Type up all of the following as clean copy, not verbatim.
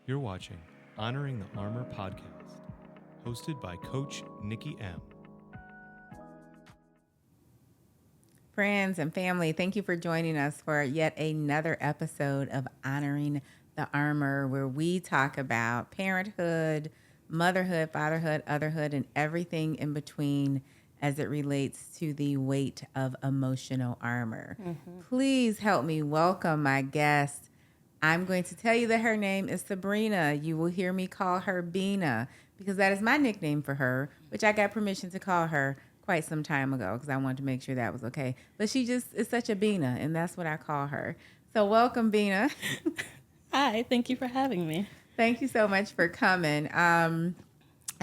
You're watching Honoring the Armor podcast, hosted by Coach Nikki M. Friends and family, thank you for joining us for yet another episode of Honoring the Armor, where we talk about parenthood, motherhood, fatherhood, otherhood, and everything in between as it relates to the weight of emotional armor. Please help me welcome my guest. I'm going to tell you that her name is Sabrina. You will hear me call her Bina because that is my nickname for her, which I got permission to call her quite some time ago because I wanted to make sure that was okay. But she just is such a Bina, and that's what I call her. So welcome, Bina. Hi, thank you for having me. Thank you so much for coming. I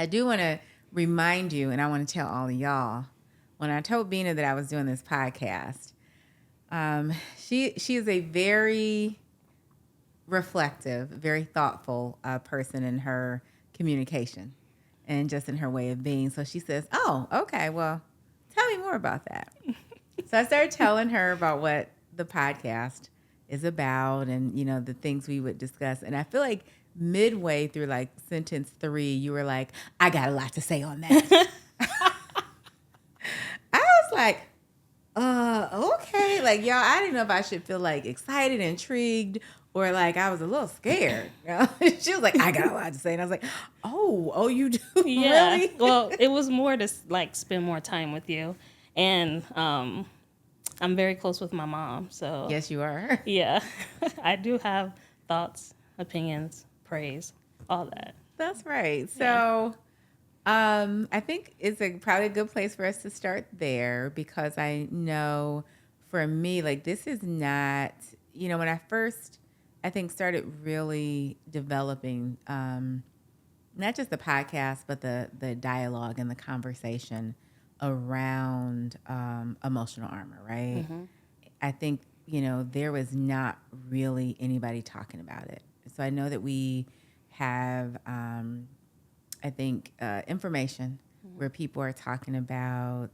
do want to remind you, and I want to tell all of y'all, when I told Bina that I was doing this podcast, she is a very reflective, very thoughtful person in her communication and just in her way of being. So she says, oh, okay, well, tell me more about that. So I started telling her about what the podcast is about and, you know, the things we would discuss. And I feel like midway through like sentence 3, you were like, I got a lot to say on that. I was like, okay. Like, y'all, I didn't know if I should feel like excited, intrigued, or like I was a little scared. She was like, I got a lot to say. And I was like, oh, you do? Yeah. Really? Well, it was more to like spend more time with you. And I'm very close with my mom. So Yes, you are. yeah, I do have thoughts, opinions, praise, all that. That's right. So I think it's probably a good place for us to start there because I know for me, like this is not, you know, when I first, I think, started really developing not just the podcast, but the dialogue and the conversation around emotional armor, right? Mm-hmm. I think, you know, there was not really anybody talking about it. So I know that we have, I think, information where people are talking about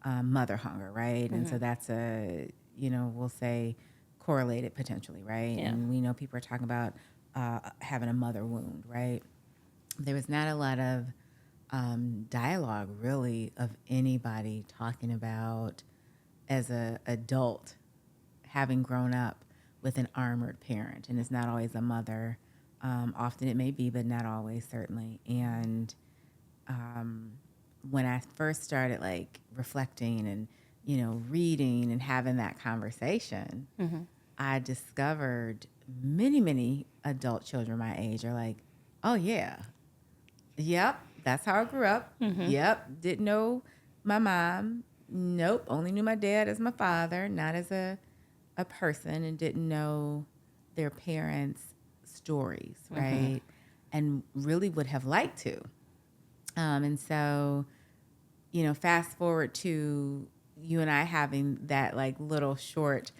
mother hunger, right? And so that's a, you know, we'll say correlated potentially, right? Yeah. And we know people are talking about having a mother wound, right? There was not a lot of dialogue really of anybody talking about as a adult having grown up with an armored parent, and it's not always a mother. Often it may be, but not always, certainly. And when I first started like reflecting and, you know, reading and having that conversation, I discovered many adult children my age are like, oh yeah, yep, that's how I grew up. Yep, didn't know my mom. Nope, only knew my dad as my father, not as a person, and didn't know their parents' stories, right? And really would have liked to. And so, you know, fast forward to you and I having that like little short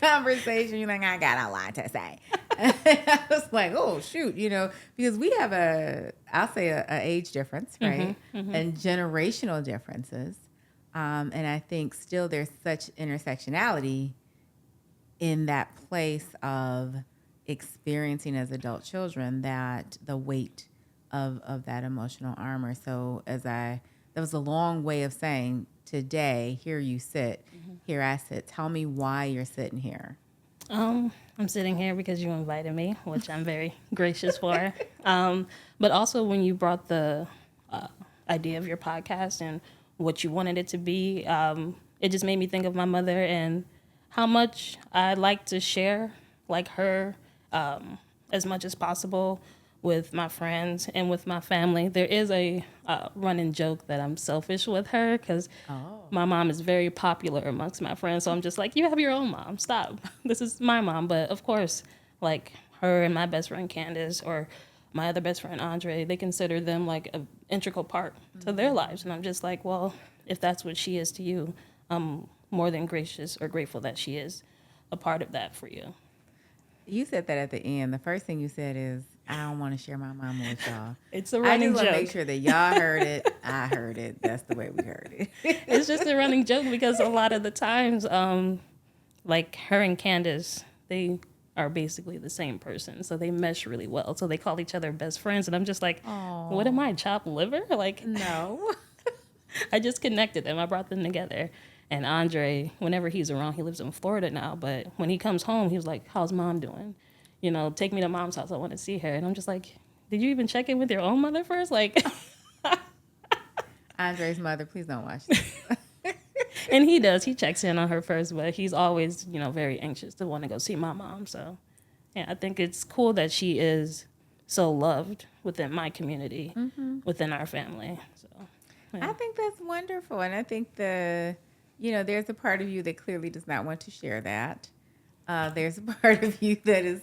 conversation. You're like, I got a lot to say. I was like, oh shoot, you know, because we have I'll say a age difference, right? And generational differences. And I think still there's such intersectionality in that place of experiencing as adult children that the weight of that emotional armor. So that was a long way of saying today, here you sit, here I sit. Tell me why you're sitting here. I'm sitting here because you invited me, which I'm very gracious for. But also when you brought the idea of your podcast and what you wanted it to be, it just made me think of my mother and how much I like to share, like her, as much as possible with my friends and with my family. There is a running joke that I'm selfish with her because my mom is very popular amongst my friends. So I'm just like, you have your own mom. Stop. This is my mom. But of course, like her and my best friend Candace or my other best friend Andre, they consider them like an integral part to their lives. And I'm just like, well, if that's what she is to you, I'm more than gracious or grateful that she is a part of that for you. You said that at the end. The first thing you said is, I don't want to share my mama with y'all. It's a I running just want to joke. make sure that y'all heard it. I heard it. That's the way we heard it. It's just a running joke because a lot of the times, like her and Candace, they are basically the same person. So they mesh really well. So they call each other best friends. And I'm just like, what am I, chopped liver? Like, No. I just connected them. I brought them together. And Andre, whenever he's around, he lives in Florida now. But when he comes home, he was like, how's mom doing? You know, take me to mom's house. I want to see her. And I'm just like, did you even check in with your own mother first? Like, Andre's mother, please don't watch this. and he does. He checks in on her first, but he's always, you know, very anxious to want to go see my mom. So, yeah, I think it's cool that she is so loved within my community, within our family. So, yeah. I think that's wonderful. And I think there's a part of you that clearly does not want to share that. There's a part of you that is,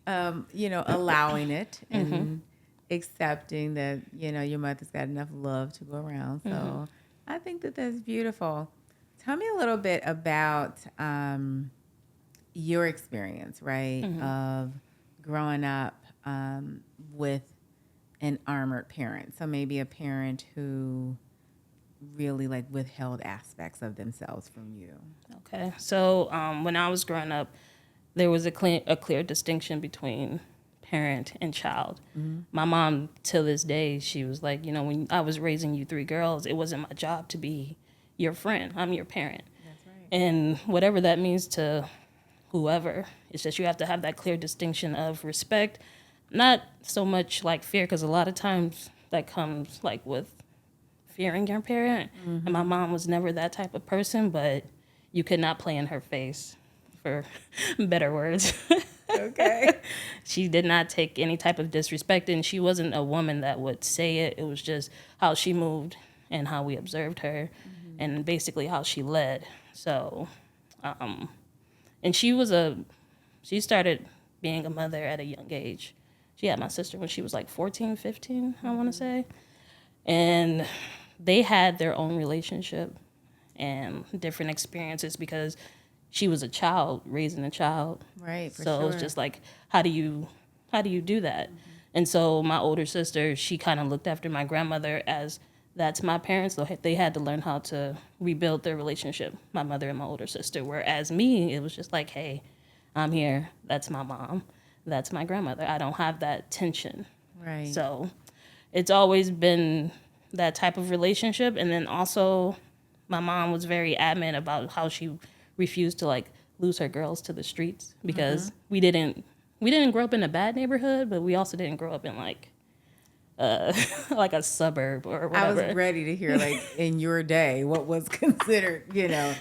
allowing it and accepting that, your mother's got enough love to go around. So I think that that's beautiful. Tell me a little bit about your experience, right, of growing up with an armored parent. So maybe a parent who really like withheld aspects of themselves from you. Okay. So when I was growing up, there was a clear distinction between parent and child. My mom, till this day, she was like, when I was raising you 3 girls, it wasn't my job to be your friend. I'm your parent. That's right. And whatever that means to whoever, it's just you have to have that clear distinction of respect, not so much like fear, because a lot of times that comes like with fearing your parent. And my mom was never that type of person, but you could not play in her face, for better words. Okay. She did not take any type of disrespect, and she wasn't a woman that would say it. It was just how she moved and how we observed her, and basically how she led. So, and she started being a mother at a young age. She had my sister when she was like 14, 15, I want to say. And they had their own relationship and different experiences because she was a child, raising a child. Right, for so sure. it was just like, how do you do that? And so my older sister, she kind of looked after my grandmother as that's my parents. So they had to learn how to rebuild their relationship, my mother and my older sister. Whereas me, it was just like, hey, I'm here. That's my mom. That's my grandmother. I don't have that tension. Right. So it's always been that type of relationship. And then also my mom was very adamant about how she refused to like lose her girls to the streets because we didn't grow up in a bad neighborhood, but we also didn't grow up in like like a suburb or whatever. I was ready to hear, like, in your day, what was considered,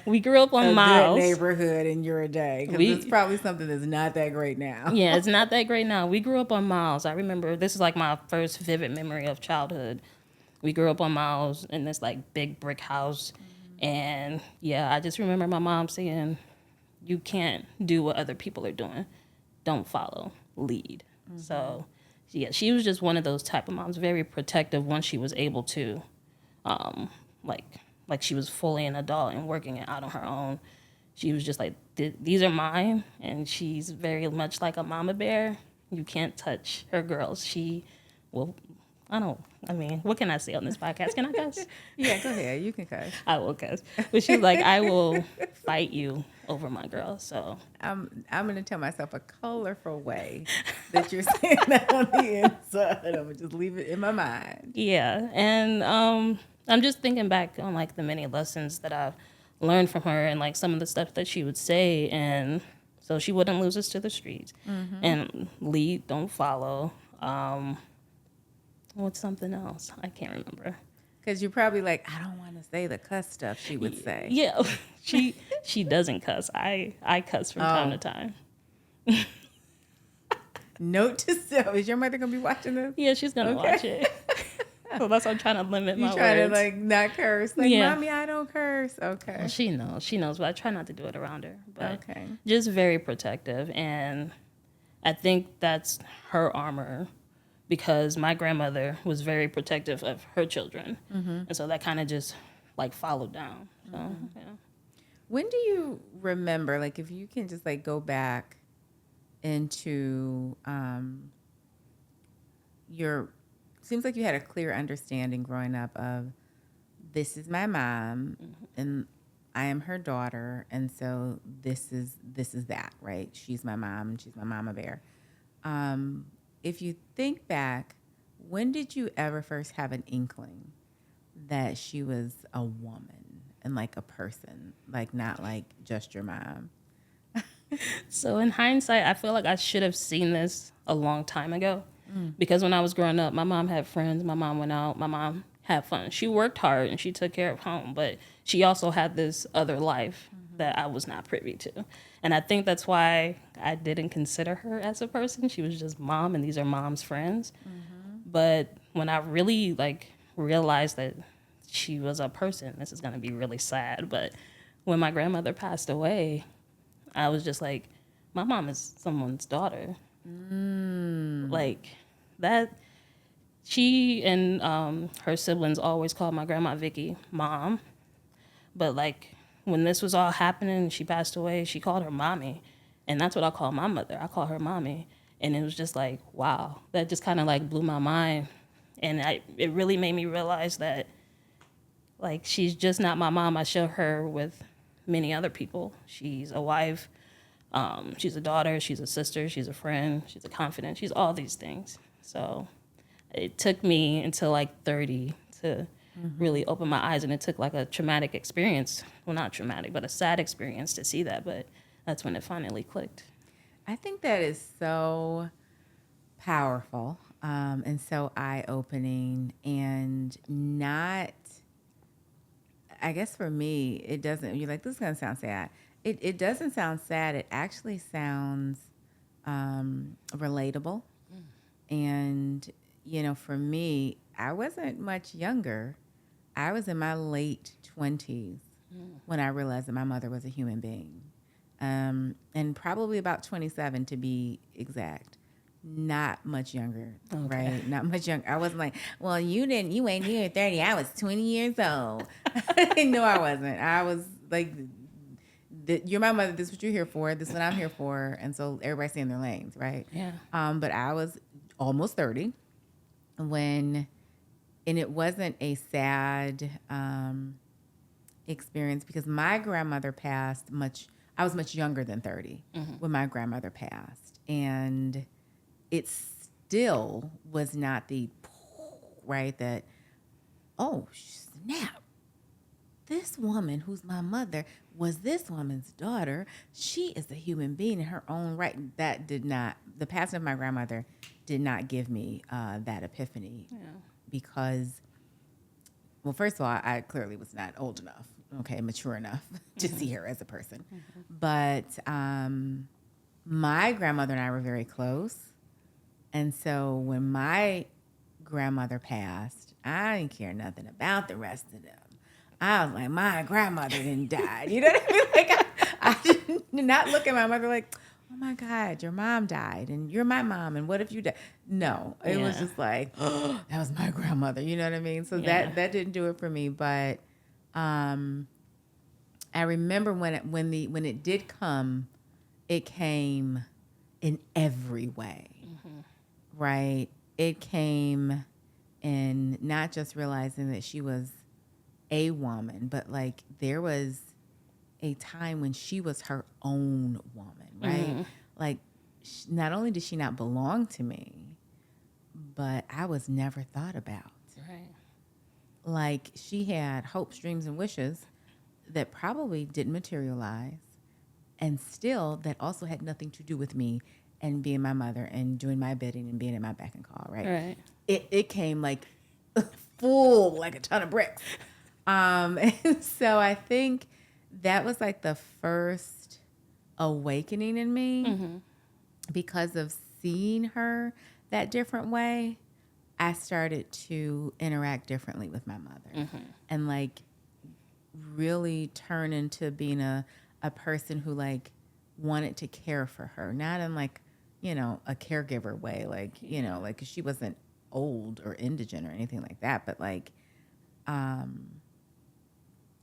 we grew up on a miles. good neighborhood in your day. Because it's probably something that's not that great now. Yeah, it's not that great now. We grew up on miles. I remember this is like my first vivid memory of childhood. We grew up on miles in this like big brick house. And yeah, I just remember my mom saying, you can't do what other people are doing. Don't follow, lead. So yeah, she was just one of those type of moms, very protective once she was able to, like she was fully an adult and working it out on her own. She was just like, these are mine. And she's very much like a mama bear. You can't touch her girls. She will, what can I say on this podcast? Can I cuss? Yeah, go ahead. You can cuss. I will cuss. But she's like, I will fight you over my girls. So I'm going to tell myself a colorful way that you're saying that on the inside. I'm going to just leave it in my mind. yeah. And I'm just thinking back on like the many lessons that I've learned from her and like some of the stuff that she would say. And so she wouldn't lose us to the streets. And lead, don't follow. What's something else? I can't remember. Because you're probably like, I don't want to say the cuss stuff she would say. Yeah, she doesn't cuss. I cuss from time to time. Note to self: is your mother gonna be watching this? Yeah, she's gonna watch it. So that's why I'm trying to limit my You try to words. like not curse, like, Yeah. Mommy, I don't curse. Okay. Well, she knows, but I try not to do it around her. But Okay. just very protective, and I think that's her armor. Because my grandmother was very protective of her children. And so that kind of just like followed down. So, yeah. When do you remember, like, if you can just like go back into seems like you had a clear understanding growing up of this is my mom and I am her daughter, and so this is that, right? She's my mom. She's my mama bear. If you think back, when did you ever first have an inkling that she was a woman and like a person, like not like just your mom? So in hindsight, I feel like I should have seen this a long time ago. Because when I was growing up, my mom had friends, my mom went out, my mom had fun. She worked hard and she took care of home, but she also had this other life that I was not privy to. And I think that's why I didn't consider her as a person. She was just mom, and these are mom's friends. But when I really realized that she was a person, this is going to be really sad, but when my grandmother passed away, I was just like, my mom is someone's daughter. Like that. She and her siblings always called my grandma Vicky mom. But like when this was all happening and she passed away, she called her mommy. And that's what I call my mother. I call her mommy. And it was just like, wow, that just kind of like blew my mind. And it really made me realize that like she's just not my mom. I share her with many other people. She's a wife. She's a daughter. She's a sister. She's a friend. She's a confidant. She's all these things. So it took me until like 30 to really open my eyes, and it took like a traumatic experience. Well, not traumatic, but a sad experience to see that. But that's when it finally clicked. I think that is so powerful and so eye-opening, and not, I guess for me, it doesn't, you're like, this is going to sound sad. It doesn't sound sad. It actually sounds relatable. And, you know, for me, I wasn't much younger. I was in my late 20s when I realized that my mother was a human being. And probably about 27 to be exact. Not much younger, right? Not much younger. I wasn't like, well, you ain't near 30. I was 20 years old. No, I wasn't. I was like, you're my mother. This is what you're here for. This is what I'm here for. And so everybody's in their lanes, right? Yeah. But I was almost 30 and it wasn't a sad experience because my grandmother passed I was much younger than 30 when my grandmother passed. And it still was not the, right, that, oh, snap. This woman who's my mother was this woman's daughter. She is a human being in her own right. That did not, the passing of my grandmother did not give me that epiphany because, well, first of all, I clearly was not old enough, mature enough to see her as a person. But my grandmother and I were very close. And so when my grandmother passed, I didn't care nothing about the rest of them. I was like, my grandmother didn't die. You know what I mean? Like, I did not look at my mother like, oh my God, your mom died and you're my mom. And what if you died? No, it was just like, oh, that was my grandmother. You know what I mean? So that didn't do it for me. But I remember when it did come, it came in every way, right? It came in not just realizing that she was a woman, but like there was a time when she was her own woman, right? Like not only did she not belong to me, but I was never thought about. Right. Like she had hopes, dreams, and wishes that probably didn't materialize, and still that also had nothing to do with me and being my mother and doing my bidding and being at my beck and call, right? Right. It came like full, like a ton of bricks. And so I think that was like the first awakening in me because of seeing her that different way. I started to interact differently with my mother and like really turn into being a person who like wanted to care for her, not in like, you know, a caregiver way, like, you know, like she wasn't old or indigent or anything like that, but like,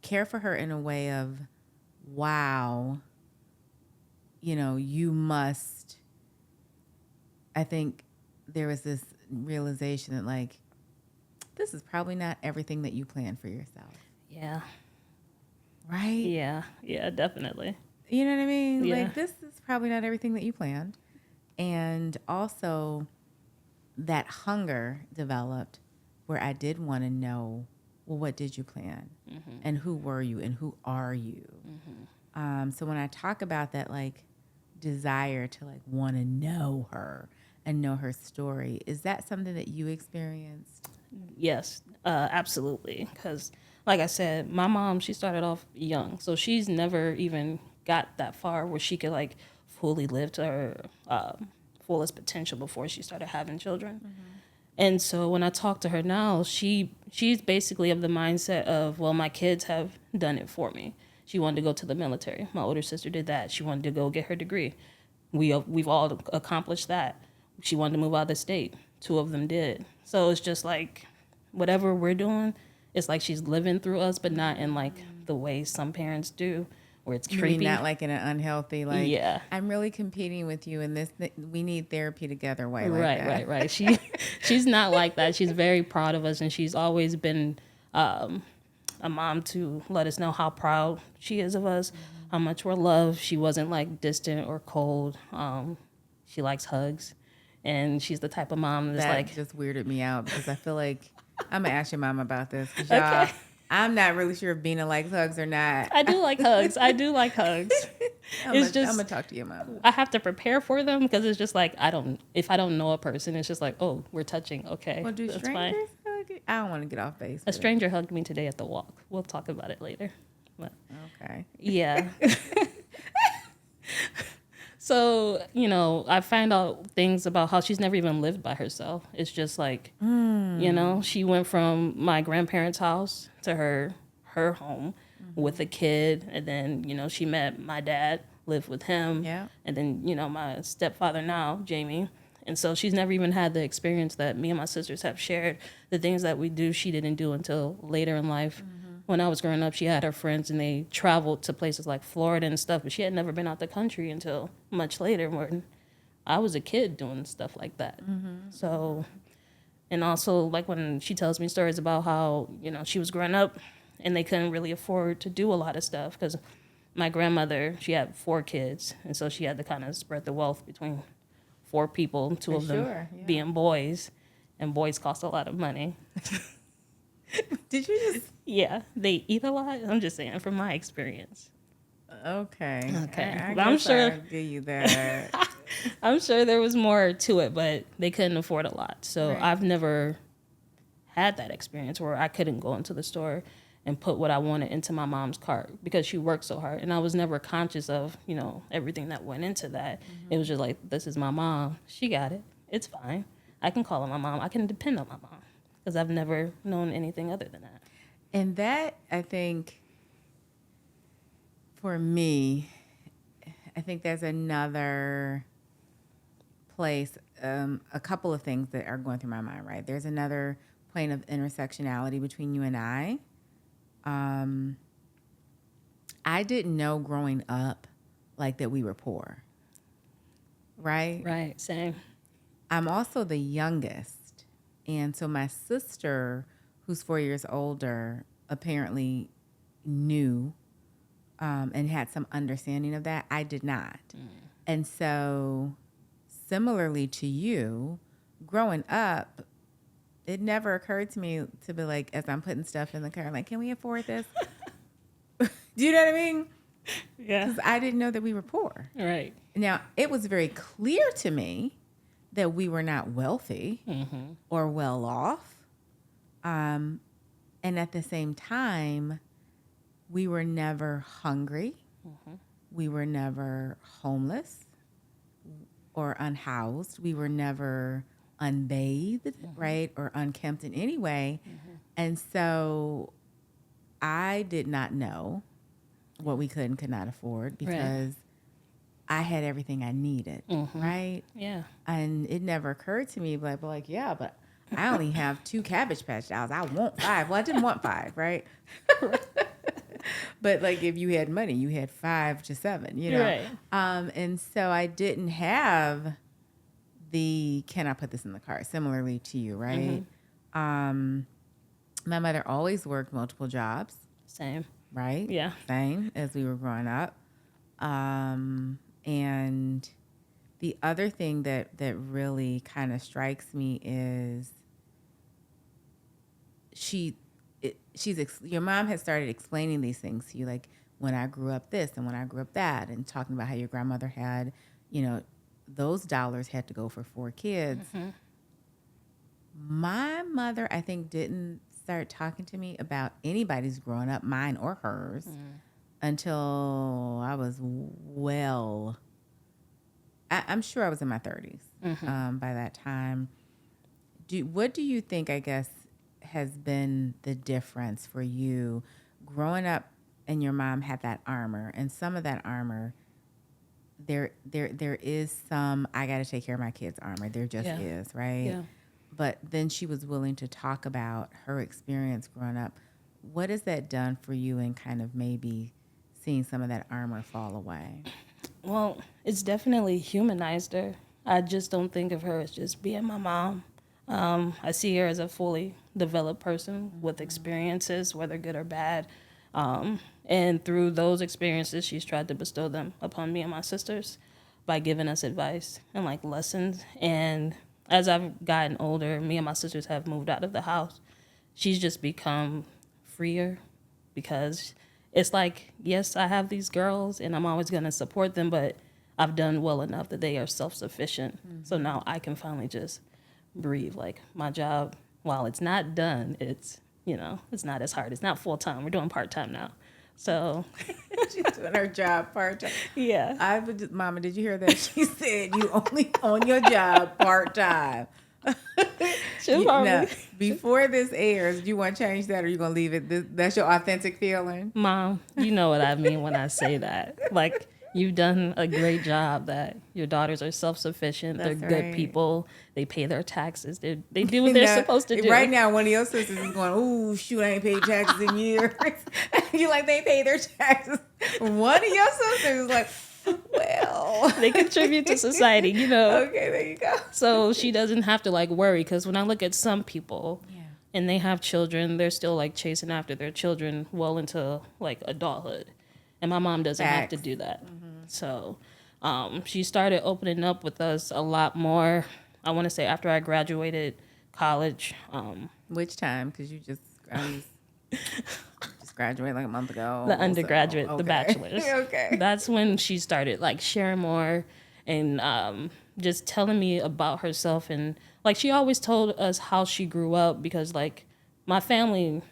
care for her in a way of, wow, you know, you must, I think there was this realization that like, this is probably not everything that you plan for yourself. Yeah. right? Yeah, definitely. You know what I mean? Yeah. Like, this is probably not everything that you planned. And also, that hunger developed where I did want to know, well, what did you plan? And who were you? And who are you? So when I talk about that, like, desire to, like, want to know her and know her story, is that something that you experienced? Yes, absolutely. Because, like I said, my mom, she started off young, so she's never even got that far where she could like fully live to her fullest potential before she started having children. And so when I talk to her now, she's basically of the mindset of, well, my kids have done it for me. She wanted to go to the military. My older sister did that. She wanted to go get her degree. We've all accomplished that. She wanted to move out of the state. 2 of them did. So it's just like whatever we're doing, it's like she's living through us, but not in like the way some parents do, where it's You creepy. mean not like in an unhealthy, like, Yeah. I'm really competing with you in this, we need therapy together way like that. Right. She's not like that. She's very proud of us, and she's always been a mom to let us know how proud she is of us, how much we're loved. She wasn't like distant or cold. She likes hugs, and she's the type of mom that's That like, just weirded me out because I feel like I'm gonna ask your mom about this. 'Cause Okay. y'all, I'm not really sure if Bina likes hugs or not. I do like hugs. I do like hugs. I'm gonna talk to your mom. I have to prepare for them because it's just like if I don't know a person, it's just like, oh, we're touching. Okay, Well, do that's strangers fine. hug you? I don't want to get off base. A stranger hugged me today at the walk. We'll talk about it later. But Okay. yeah. So, I find out things about how she's never even lived by herself. It's just like, she went from my grandparents' house to her home with a kid. And then, she met my dad, lived with him. Yeah. And then, my stepfather now, Jamie. And so she's never even had the experience that me and my sisters have shared. The things that we do, she didn't do until later in life. When I was growing up, she had her friends and they traveled to places like Florida and stuff, but she had never been out the country until much later when I was a kid doing stuff like that. So, and also like when she tells me stories about how, she was growing up and they couldn't really afford to do a lot of stuff because my grandmother, she had 4 kids. And so she had to kind of spread the wealth between 4 people, 2 of them being boys, and boys cost a lot of money. Did you just? Yeah, they eat a lot. I'm just saying from my experience. Okay. Okay. I I'm guess sure- I'll give you that. I'm sure there was more to it, but they couldn't afford a lot. So Right. I've never had that experience where I couldn't go into the store and put what I wanted into my mom's cart because she worked so hard. And I was never conscious of, everything that went into that. It was just like, this is my mom. She got it. It's fine. I can call her my mom. I can depend on my mom because I've never known anything other than that. And that, I think, for me, I think there's another place, a couple of things that are going through my mind, right? There's another plane of intersectionality between you and I. I didn't know growing up, like, that we were poor, right? Right, same. I'm also the youngest. And so my sister, who's 4 years older, apparently knew and had some understanding of that. I did not. And so similarly to you, growing up, it never occurred to me to be like, as I'm putting stuff in the car, like, can we afford this? Do you know what I mean? Yeah. Because I didn't know that we were poor. Right. Now, it was very clear to me that we were not wealthy or well off. And at the same time, we were never hungry. We were never homeless or unhoused. We were never unbathed, right? Or unkempt in any way. And so I did not know what we could and could not afford because I had everything I needed, right? Yeah. And it never occurred to me, but yeah, but I only have 2 Cabbage Patch Dolls. I want 5. Well, I didn't want 5, right? But like if you had money, you had 5 to 7, Right. And so I didn't have the can I put this in the cart? Similarly to you, right? My mother always worked multiple jobs. Same. right? Yeah. Same as we were growing up. And the other thing that really kind of strikes me is your mom has started explaining these things to you, like when I grew up this and when I grew up that, and talking about how your grandmother had, those dollars had to go for 4 kids. Mm-hmm. My mother, I think, didn't start talking to me about anybody's growing up, mine or hers, until I was I'm sure I was in my 30s by that time. What do you think, I guess, has been the difference for you growing up and your mom had that armor, and some of that armor, there is some, I got to take care of my kids' armor. There just is, right? Yeah. But then she was willing to talk about her experience growing up. What has that done for you in kind of maybe seeing some of that armor fall away? Well, it's definitely humanized her. I just don't think of her as just being my mom. I see her as a fully developed person with experiences, whether good or bad. And through those experiences, she's tried to bestow them upon me and my sisters by giving us advice and like lessons. And as I've gotten older, me and my sisters have moved out of the house. She's just become freer, because it's like, yes, I have these girls and I'm always going to support them, but I've done well enough that they are self-sufficient. Mm-hmm. So now I can finally just breathe. Like, my job, while it's not done, it's, it's not as hard. It's not full-time. We're doing part-time now. So she's doing her job part-time. Yeah. Mama, did you hear that? She said you only on your job part-time. Now, before this airs, do you want to change that, or are you going to leave it? That's your authentic feeling? Mom, you know what I mean when I say that. Like, you've done a great job, that your daughters are self-sufficient. They're good people. They pay their taxes. They do what they're supposed to do. Right now, one of your sisters is going, "Ooh, shoot, I ain't paid taxes in years." You like, they pay their taxes. One of your sisters is like, well, they contribute to society, Okay, there you go. So she doesn't have to like worry, because when I look at some people and they have children, they're still like chasing after their children well into like adulthood. And my mom doesn't have to do that. Mm-hmm. So she started opening up with us a lot more, I want to say, after I graduated college. Which time? Because you just graduated like a month ago. The undergraduate, the bachelor's. Okay. That's when she started like sharing more and just telling me about herself. And like, she always told us how she grew up, because like my family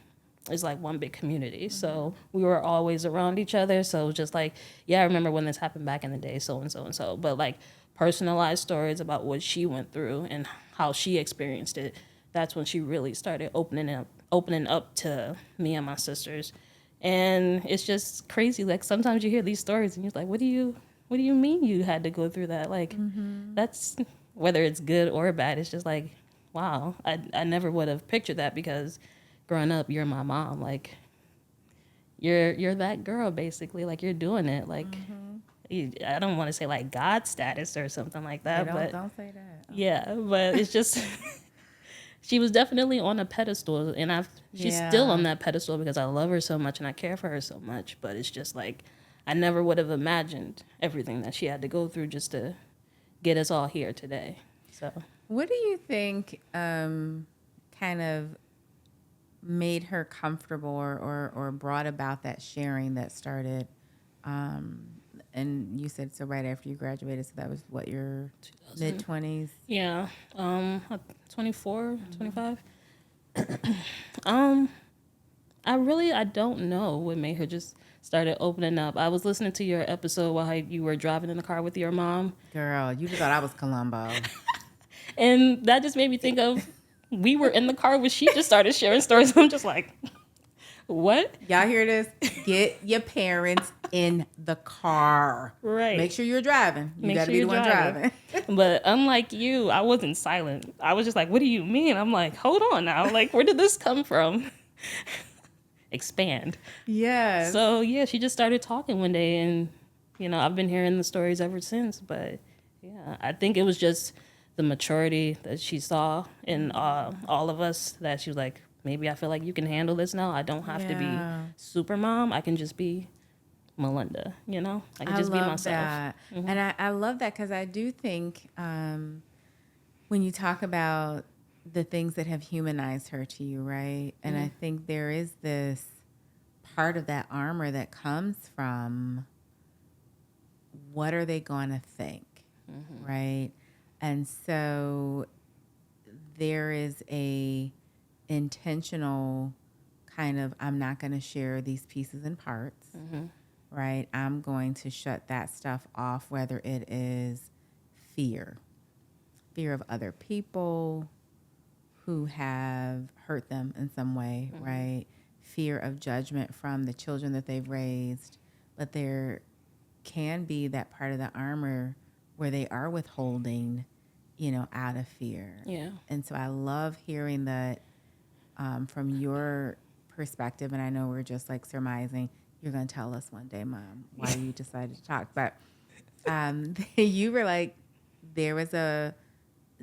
is like one big community. So we were always around each other. So it was just like, yeah, I remember when this happened back in the day, so and so and so. But like personalized stories about what she went through and how she experienced it, that's when she really started opening up to me and my sisters. And it's just crazy. Like, sometimes you hear these stories and you're like, what do you mean you had to go through that? Like, that's, whether it's good or bad, it's just like, wow, I never would have pictured that, because growing up, you're my mom. Like, you're that girl, basically. Like, you're doing it. Like, I don't want to say like God status or something like that. Don't say that. Yeah, but it's just, she was definitely on a pedestal, and she's still on that pedestal because I love her so much and I care for her so much. But it's just like, I never would have imagined everything that she had to go through just to get us all here today. So, what do you think kind of made her comfortable or brought about that sharing that started? And you said, so right after you graduated, so that was what, your mid-20s? Yeah, 24, 25. I don't know what made her just started opening up. I was listening to your episode while you were driving in the car with your mom. Girl, you thought I was Columbo. And that just made me think of, we were in the car when she just started sharing stories. I'm just like, what? Y'all hear this? Get your parents in the car. Right. Make sure you're driving. You got to be the one driving. But unlike you, I wasn't silent. I was just like, what do you mean? I'm like, hold on now. Like, where did this come from? Expand. Yes. So, yeah, she just started talking one day, and, I've been hearing the stories ever since. But, yeah, I think it was just the maturity that she saw in all of us, that she was like, maybe I feel like you can handle this now. I don't have to Yeah. be super mom. I can just be Melinda, you know? I can just be love myself. that. And I love that because I do think when you talk about the things that have humanized her to you, right? And I think there is this part of that armor that comes from what are they going to think, right? And so there is a intentional kind of, I'm not going to share these pieces and parts, right? I'm going to shut that stuff off, whether it is fear of other people who have hurt them in some way, right? Fear of judgment from the children that they've raised. But there can be that part of the armor where they are withholding, out of fear. Yeah. And so I love hearing that from your perspective. And I know we're just like surmising. You're going to tell us one day, Mom, why you decided to talk. But you were like, there was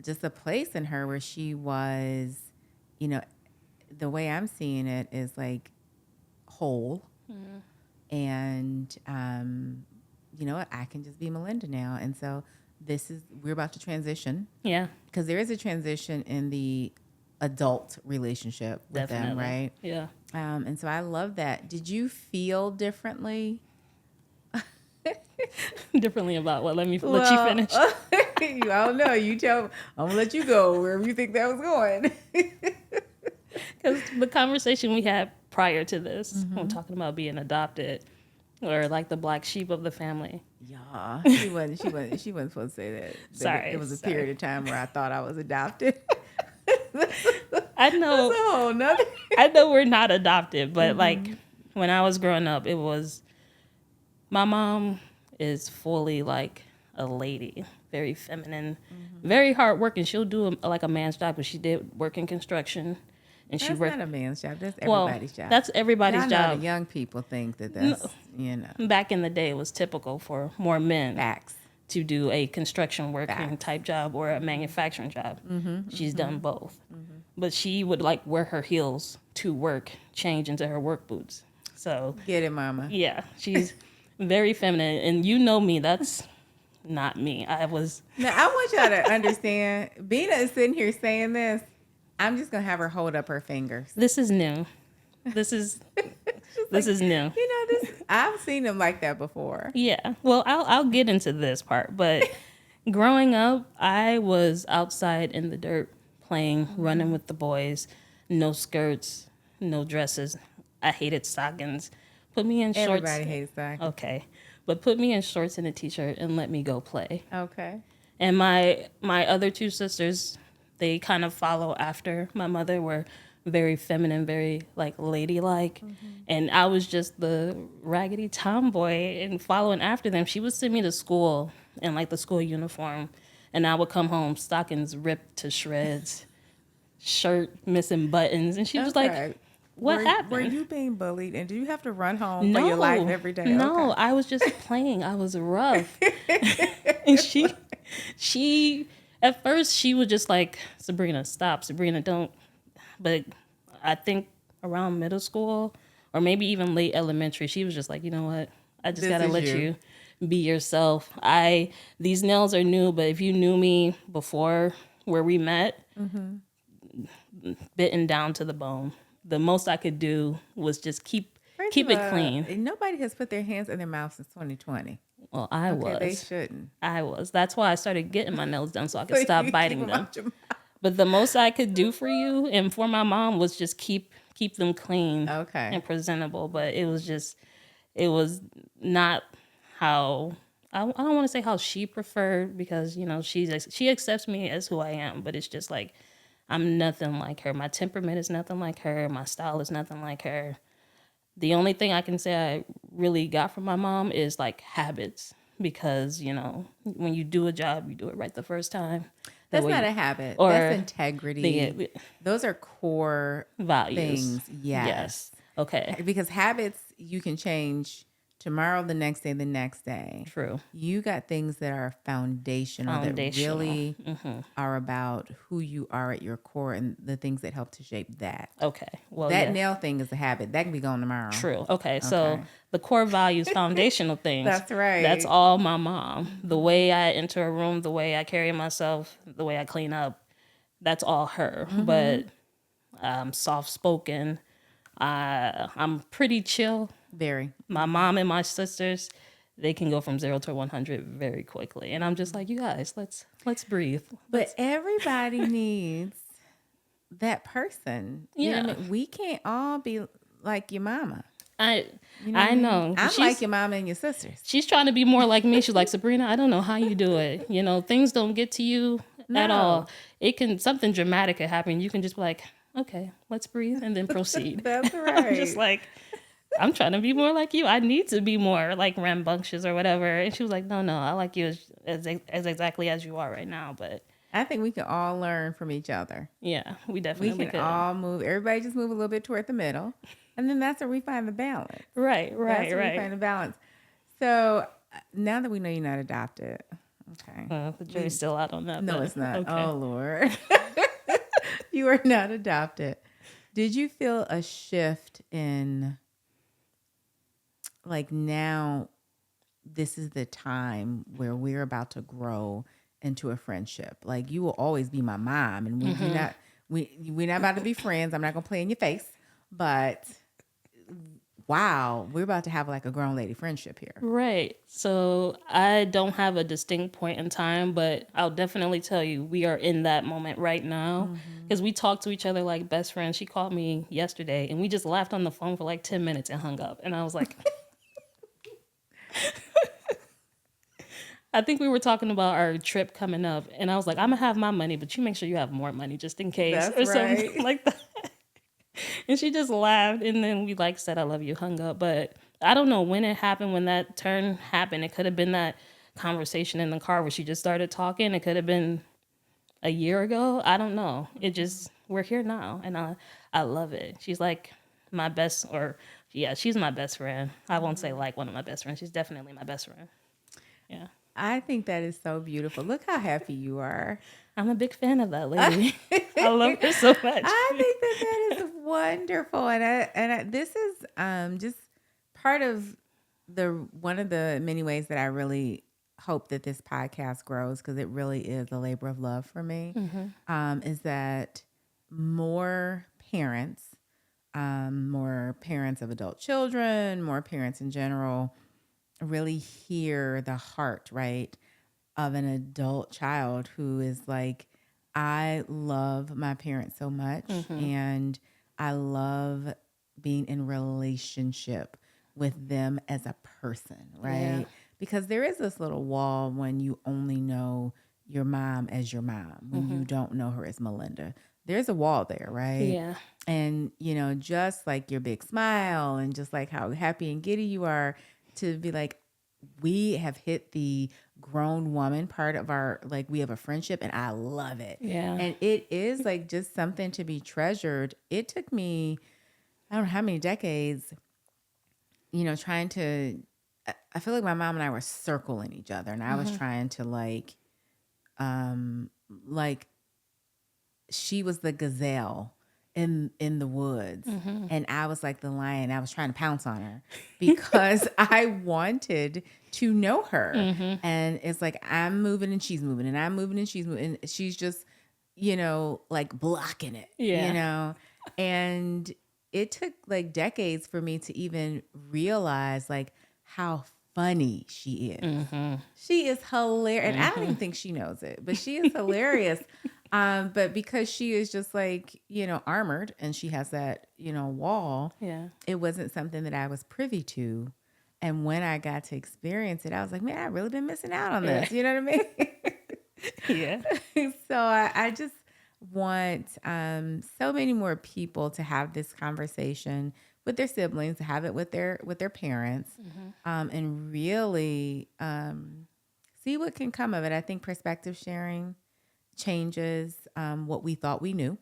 just a place in her where she was, the way I'm seeing it is like whole. And, you know what, I can just be Melinda now. And so we're about to transition. Yeah. Because there is a transition in the adult relationship with them, right? Yeah. And so I love that. Did you feel differently? Differently about what? Let you finish. I don't know. You tell me. I'm going to let you go wherever you think that was going. Because the conversation we had prior to this, when talking about being adopted or like the black sheep of the family. Yeah, she wasn't supposed to say that. Sorry. It was a period of time where I thought I was adopted. I know. That's a whole nother. I know we're not adopted, but like when I was growing up, it was, my mom is fully like a lady, very feminine, very hardworking. She'll do like a man's job, but she did work in construction. And That's she worked, not a man's job. That's everybody's job. That's everybody's I know job. the young people think that's, Back in the day, it was typical for more men facts. to do a construction working Facts. type job or a manufacturing job. She's done both. But she would like wear her heels to work, change into her work boots. So Get it, Mama. yeah, she's very feminine. And you know me, that's not me. Now, I want y'all to understand, Bina is sitting here saying this. I'm just going to have her hold up her fingers. This is new. This is new. I've seen them like that before. Yeah. Well, I'll get into this part, but growing up, I was outside in the dirt playing, running with the boys, no skirts, no dresses. I hated stockings. Put me in shorts. Everybody hates stockings. Okay. But put me in shorts and a t-shirt and let me go play. Okay. And my other two sisters, they kind of follow after my mother, were very feminine, very like ladylike. And I was just the raggedy tomboy and following after them. She would send me to school in like the school uniform, and I would come home, stockings ripped to shreds, shirt missing buttons. And she was like, what happened? Were you being bullied, and do you have to run home for your life every day? No, Okay. I was just playing. I was rough. And she at first she was just like, Sabrina, stop. Sabrina, don't. But I think around middle school or maybe even late elementary, she was just like, you know what? I just got to let you be yourself. These nails are new, but if you knew me before where we met, bitten down to the bone. The most I could do was just keep it clean. Nobody has put their hands in their mouth since 2020. Well, I was. They shouldn't. I was. That's why I started getting my nails done so I could stop biting them. Out your mouth. But the most I could do for you and for my mom was just keep them clean and presentable. But it was not how, I don't want to say how she preferred, because, she accepts me as who I am. But it's just like, I'm nothing like her. My temperament is nothing like her. My style is nothing like her. The only thing I can say I really got from my mom is like habits, because, when you do a job, you do it right the first time. That's not a habit. That's integrity. Those are core values. things. Yes. Okay. Because habits you can change tomorrow, the next day. True. You got things that are foundational. That really are about who you are at your core and the things that help to shape that. Okay. Well, that nail thing is a habit. That can be gone tomorrow. True. Okay. So the core values, foundational things. That's right. That's all my mom. The way I enter a room, the way I carry myself, the way I clean up, that's all her. But I'm soft-spoken. I'm pretty chill. Very. My mom and my sisters, they can go from 0 to 100 very quickly. And I'm just like, you guys, let's breathe. But everybody needs that person. You know what I mean? We can't all be like your mama. I know. I'm like your mama and your sisters. She's trying to be more like me. She's like, Sabrina, I don't know how you do it. You know, things don't get to you at all. Something dramatic could happen. You can just be like, okay, let's breathe and then proceed. That's right. I'm just like, I'm trying to be more like you. I need to be more like rambunctious or whatever. And she was like, no, I like you as exactly as you are right now. But I think we can all learn from each other. Yeah, we definitely can all move. Everybody just move a little bit toward the middle. And then that's where we find the balance. Right. That's where we find the balance. So now that we know you're not adopted, okay. The jury's still out on that. No, it's not. Okay. Oh, Lord. You are not adopted. Did you feel a shift in, like, now this is the time where we're about to grow into a friendship? Like, you will always be my mom, and we're not about to be friends. I'm not gonna play in your face, but wow, we're about to have like a grown lady friendship here. Right. So I don't have a distinct point in time, but I'll definitely tell you we are in that moment right now because we talk to each other like best friends. She called me yesterday and we just laughed on the phone for like 10 minutes and hung up. And I was like, I think we were talking about our trip coming up, and I was like, I'm gonna have my money, but you make sure you have more money just in case. That's something like that. And she just laughed, and then we like said, I love you, hung up. But I don't know when it happened, when that turn happened. It could have been that conversation in the car where she just started talking. It could have been a year ago. I don't know. We're here now, and I love it. She's like my best, she's my best friend. I won't say like one of my best friends. She's definitely my best friend. Yeah. I think that is so beautiful. Look how happy you are. I'm a big fan of that lady. I love her so much. I think that is wonderful, and this is just part of one of the many ways that I really hope that this podcast grows, because it really is a labor of love for me. Is that more parents of adult children, more parents in general, really hear the heart, right, of an adult child who is like, I love my parents so much, and I love being in relationship with them as a person, right? Yeah. Because there is this little wall when you only know your mom as your mom, when you don't know her as Melinda. There's a wall there, right? Yeah. And, just like your big smile and just like how happy and giddy you are, to be like, we have hit the grown woman part of our, like, we have a friendship, and I love it. Yeah. And it is like just something to be treasured. It took me, I don't know how many decades, trying to, I feel like my mom and I were circling each other, and I was trying to like she was the gazelle in the woods, and I was like the lion. I was trying to pounce on her because I wanted to know her. And it's like, I'm moving and she's moving, and I'm moving and she's moving, and she's just, like blocking it. And it took like decades for me to even realize like how funny she is. She is hilarious, and I don't even think she knows it, but she is hilarious. But because she is just like, armored, and she has that, wall, it wasn't something that I was privy to. And when I got to experience it, I was like, man, I've really been missing out on this. You know what I mean? Yeah. So I just want so many more people to have this conversation with their siblings, to have it with their parents, and really see what can come of it. I think perspective sharing changes what we thought we knew.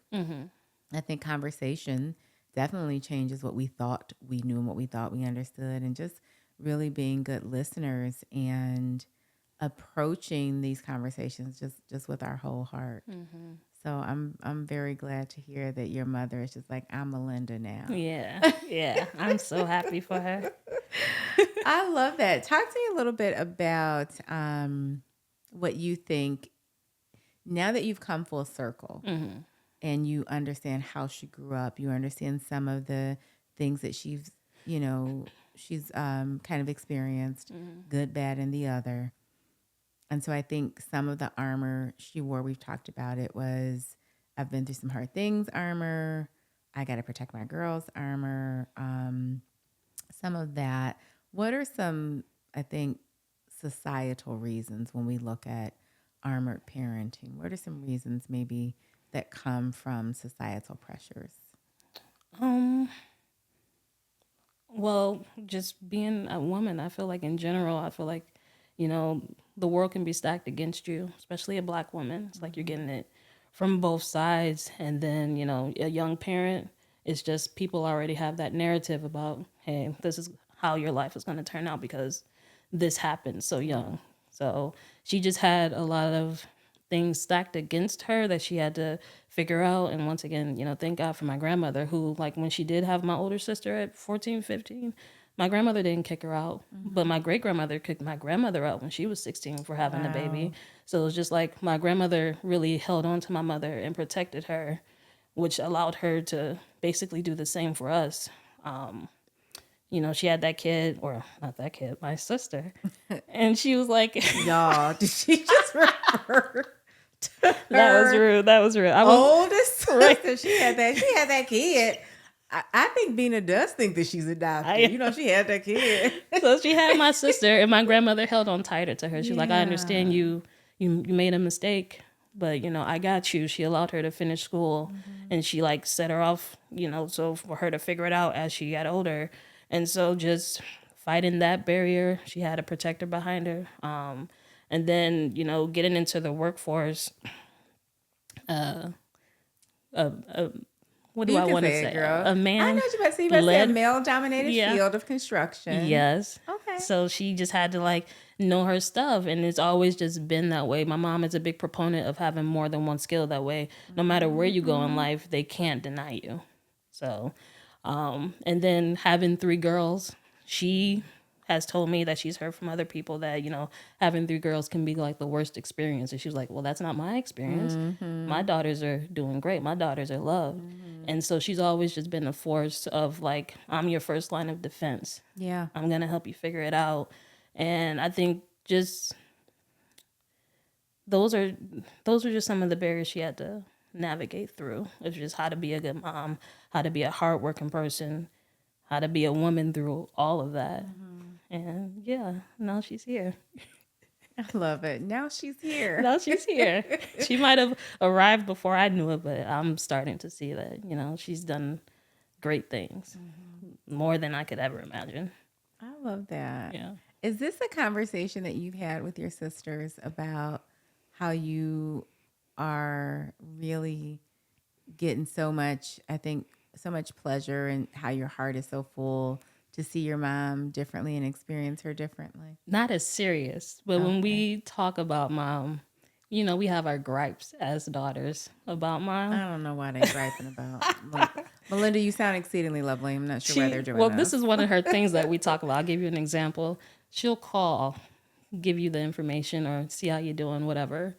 I think conversation definitely changes what we thought we knew and what we thought we understood, and just really being good listeners and approaching these conversations just with our whole heart. So I'm very glad to hear that your mother is just like, I'm Melinda now. Yeah. I'm so happy for her. I love that. Talk to me a little bit about what you think now that you've come full circle and you understand how she grew up. You understand some of the things that she's kind of experienced, good, bad, and the other. And so I think some of the armor she wore, we've talked about it, was I've been through some hard things armor. I got to protect my girls armor. Some of that. What are some, I think, societal reasons when we look at armored parenting? What are some reasons maybe that come from societal pressures? Well, just being a woman, I feel like in general, the world can be stacked against you, especially a Black woman. It's like you're getting it from both sides. And then, a young parent, it's just people already have that narrative about, hey, this is how your life is going to turn out because this happened so young. So she just had a lot of things stacked against her that she had to figure out. And once again, thank God for my grandmother who, like, when she did have my older sister at 14, 15, my grandmother didn't kick her out, but my great-grandmother kicked my grandmother out when she was 16 for having a baby. So it was just like my grandmother really held on to my mother and protected her, which allowed her to basically do the same for us. She had that kid, or not that kid, my sister. And she was like... Y'all, did she just refer to her That was rude. Oldest sister? She had that kid. I think Bina does think that she's adopted. She had that kid. So she had my sister, and my grandmother held on tighter to her. She was like, I understand you made a mistake, but, I got you. She allowed her to finish school, and she, set her off, so for her to figure it out as she got older. And so just fighting that barrier, she had a protector behind her. And then, getting into the workforce, what do I want to say? Girl. A man. I know what you're about to say. You say a male-dominated field of construction. Yes. Okay. So she just had to know her stuff, and it's always just been that way. My mom is a big proponent of having more than one skill. That way, no matter where you go in life, they can't deny you. So, and then having 3 girls, she has told me that she's heard from other people that, having 3 girls can be the worst experience. And she was like, well, that's not my experience. My daughters are doing great. My daughters are loved. And so she's always just been a force of I'm your first line of defense. Yeah. I'm going to help you figure it out. And I think just those are just some of the barriers she had to navigate through. It's just how to be a good mom, how to be a hardworking person, how to be a woman through all of that. And now she's here. I love it. Now she's here. Now she's here. She might have arrived before I knew it, but I'm starting to see that, she's done great things, more than I could ever imagine. I love that. Yeah. Is this a conversation that you've had with your sisters about how you are really getting so much pleasure and how your heart is so full to see your mom differently and experience her differently? Not as serious, but when we talk about mom, we have our gripes as daughters about mom. I don't know why they're griping about. Melinda, you sound exceedingly lovely. I'm not sure why they're doing that. Well, this is one of her things that we talk about. I'll give you an example. She'll call, give you the information or see how you're doing, whatever.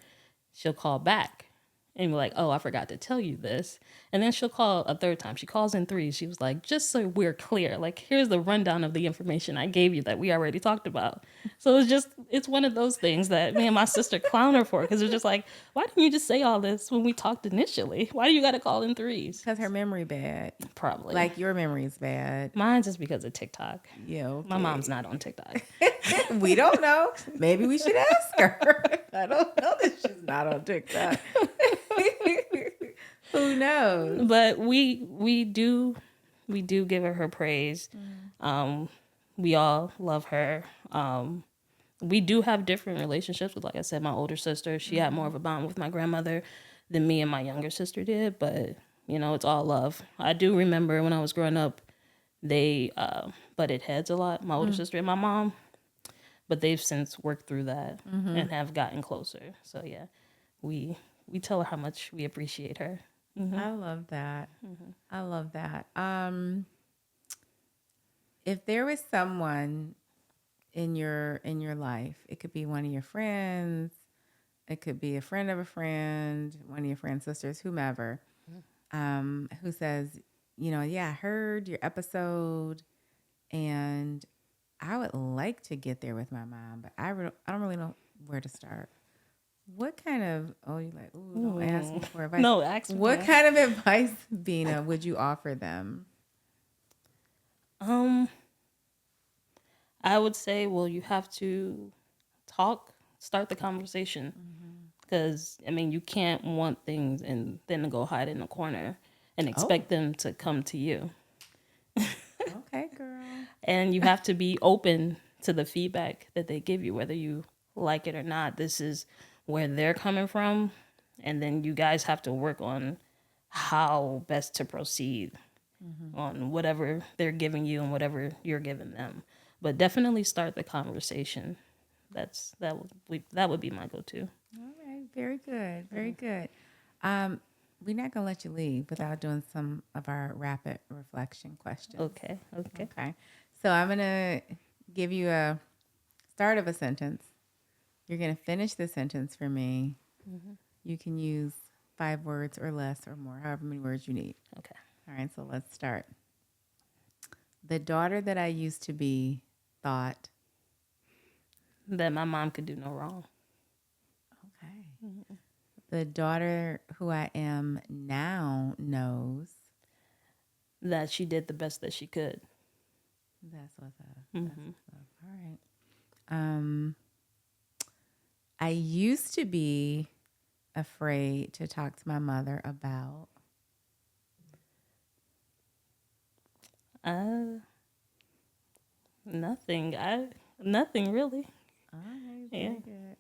She'll call back and be like, oh, I forgot to tell you this. And then she'll call a third time. She calls in 3. She was like, just so we're clear, here's the rundown of the information I gave you that we already talked about. So it's one of those things that me and my sister clown her for, because it's just why didn't you just say all this when we talked initially? Why do you got to call in 3s? Because her memory bad. Probably. Your memory is bad. Mine's just because of TikTok. Yeah. Okay. My mom's not on TikTok. We don't know. Maybe we should ask her. I don't know that she's not on TikTok. Who knows? But we do give her praise. We all love her. We do have different relationships with, like I said, my older sister. She had more of a bond with my grandmother than me and my younger sister did. But it's all love. I do remember when I was growing up, they butted heads a lot, my older sister and my mom. But they've since worked through that and have gotten closer. So yeah, we tell her how much we appreciate her. I love that. I love that. If there was someone in your life, it could be one of your friends, it could be a friend of a friend, one of your friend's sisters, whomever, who says, yeah, I heard your episode and I would like to get there with my mom, but I don't really know where to start. What kind of, you're like, don't ask me for advice. No, ask me. What kind of advice, Bina, would you offer them? I would say, well, you have to start the conversation. Because, you can't want things and then go hide in a corner and expect them to come to you. Okay, girl. And you have to be open to the feedback that they give you, whether you like it or not. This is where they're coming from. And then you guys have to work on how best to proceed on whatever they're giving you and whatever you're giving them. But definitely start the conversation. That would be my go-to. All right, very good, very good. We're not gonna let you leave without doing some of our rapid reflection questions. Okay. So I'm gonna give you a start of a sentence. You're gonna finish the sentence for me. You can use 5 words or less or more, however many words you need. Okay. All right, so let's start. The daughter that I used to be thought that my mom could do no wrong. Okay. The daughter who I am now knows that she did the best that she could. That's what's up. That's what's up. All right. I used to be afraid to talk to my mother about nothing. Nothing really. All right, very good.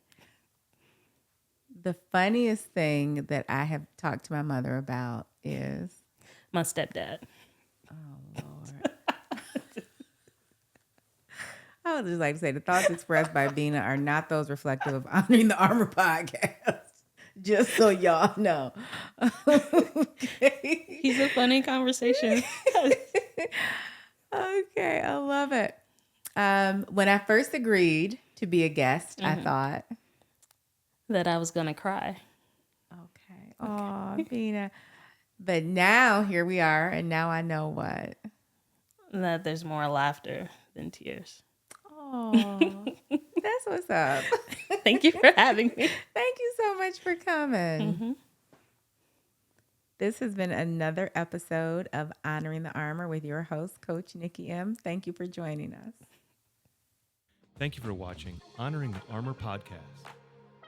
The funniest thing that I have talked to my mother about is my stepdad. Oh, Lord. I would just like to say the thoughts expressed by Bina are not those reflective of Honoring the Armor podcast. Just so y'all know. Okay. He's a funny conversation. Okay, I love it. When I first agreed to be a guest, I thought that I was gonna cry. Okay. Oh, Bina. But now here we are, and now I know what? That there's more laughter than tears. Oh, that's what's up. Thank you for having me. Thank you so much for coming. This has been another episode of Honoring the Armor with your host, Coach Nikki M. Thank you for joining us. Thank you for watching Honoring the Armor podcast.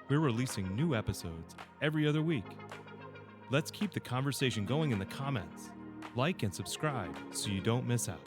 We're releasing new episodes every other week. Let's keep the conversation going in the comments. Like and subscribe so you don't miss out.